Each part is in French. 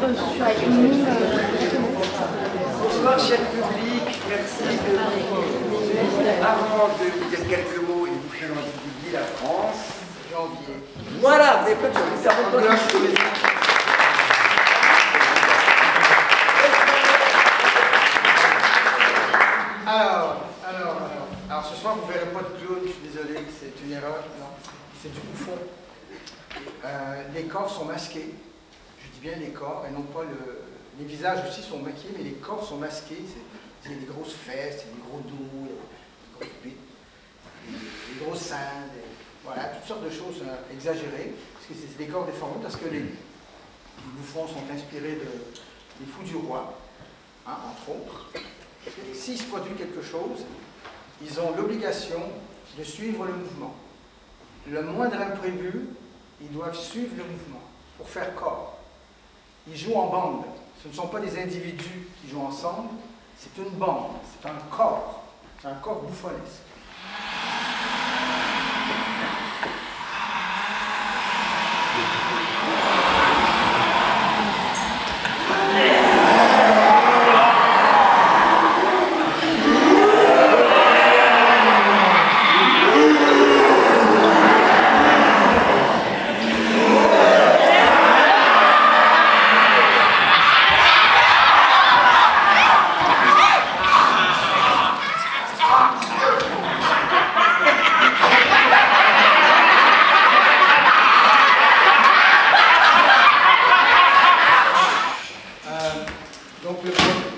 Bonsoir, cher public. Merci de avant de vous dire quelques mots et de vous présenter la France. Janvier. Voilà, vous avez plein de choses. Ça remonte pas. Alors, ce soir, vous ne verrez pas de clown, je suis désolé, c'est une erreur, non, c'est du bouffon. Les corps sont masqués, je dis bien les corps, et non pas les visages aussi sont maquillés, mais les corps sont masqués, il y a des grosses fesses, des gros dos, des grosses bites, des grosses seins, voilà, toutes sortes de choses exagérées, parce que c'est des corps déformés, parce que les bouffons sont inspirés des fous du roi, hein, entre autres. S'il se produit quelque chose, ils ont l'obligation de suivre le mouvement. Le moindre imprévu, ils doivent suivre le mouvement pour faire corps. Ils jouent en bande. Ce ne sont pas des individus qui jouent ensemble, c'est une bande, c'est un corps. C'est un corps bouffonnesque.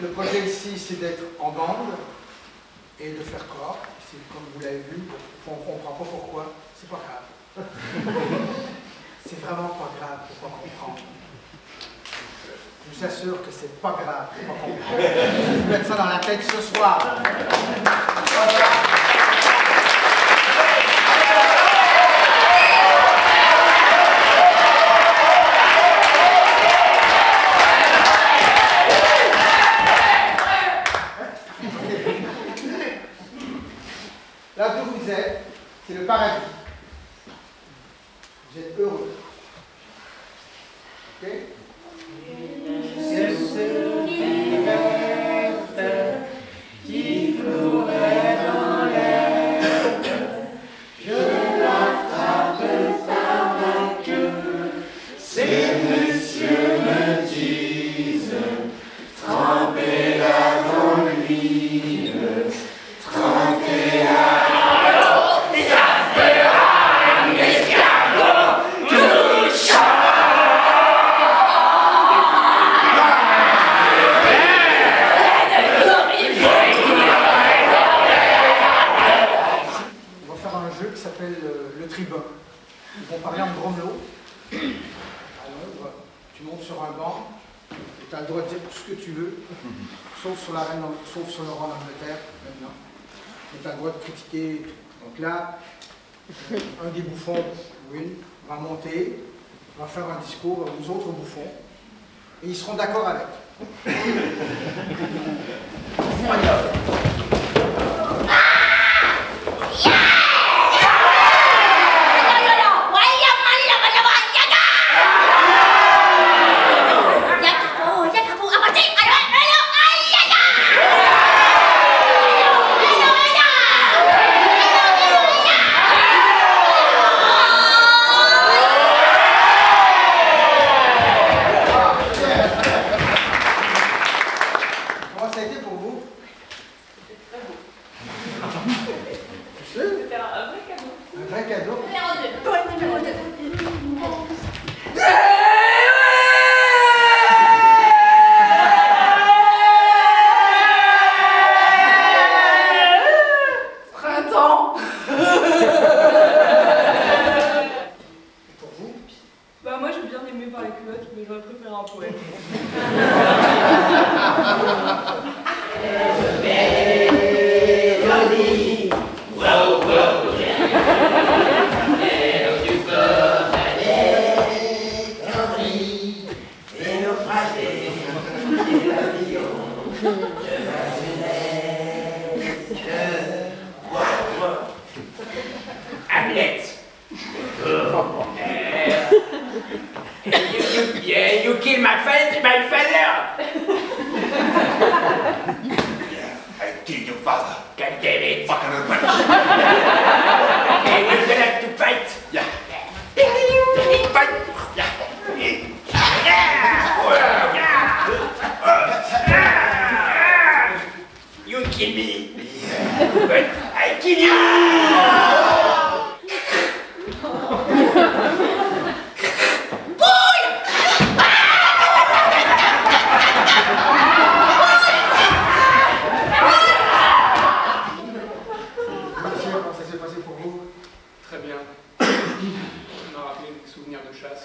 Le projet ici, c'est d'être en bande et de faire corps. Comme vous l'avez vu, on ne comprend pas pourquoi. C'est pas grave. C'est vraiment pas grave de ne pas comprendre. Je vous assure que c'est pas grave de ne pas comprendre. Je vais vous mettre ça dans la tête ce soir. Là d'où vous êtes, c'est le paradis. Vous êtes heureux. Ok? Qui courait dans l'air, je l'attrape par la queue. Ces messieurs me disent, trempez-la dans l'huile, trempez-la. Le tribun. Ils vont parler en gromelot. Alors, tu montes sur un banc, tu as le droit de dire tout ce que tu veux, sauf sur le roi d'Angleterre, maintenant. Tu as le droit de critiquer. Donc là, un des bouffons, Will, va monter, va faire un discours aux autres bouffons, et ils seront d'accord avec. Hamlet. You kill my father! Yeah, I killed your father. God damn it! Fucking revenge. Okay, we're gonna have to fight! Yeah. Fight! Yeah. You kill me! Yeah. But I kill you! Monsieur, comment ça s'est passé pour vous? Très bien. Ça m'a rappelé des souvenirs de chasse.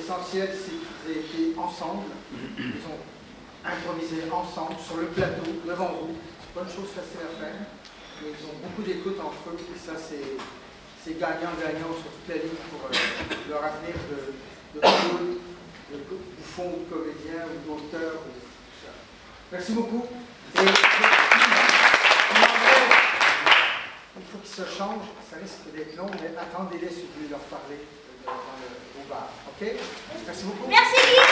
l'essentiel, c'est qu'ils aient été ensemble, ils ont improvisé ensemble sur le plateau, devant vous. C'est pas une chose facile à faire, mais ils ont beaucoup d'écoute entre eux, et ça, c'est gagnant-gagnant sur toute la ligne pour leur avenir de bouffon ou de comédien ou d'auteur. Merci beaucoup. Et... change, ça risque d'être long, mais attendez-les si vous voulez leur parler au bar. OK? Merci beaucoup. Merci Guy.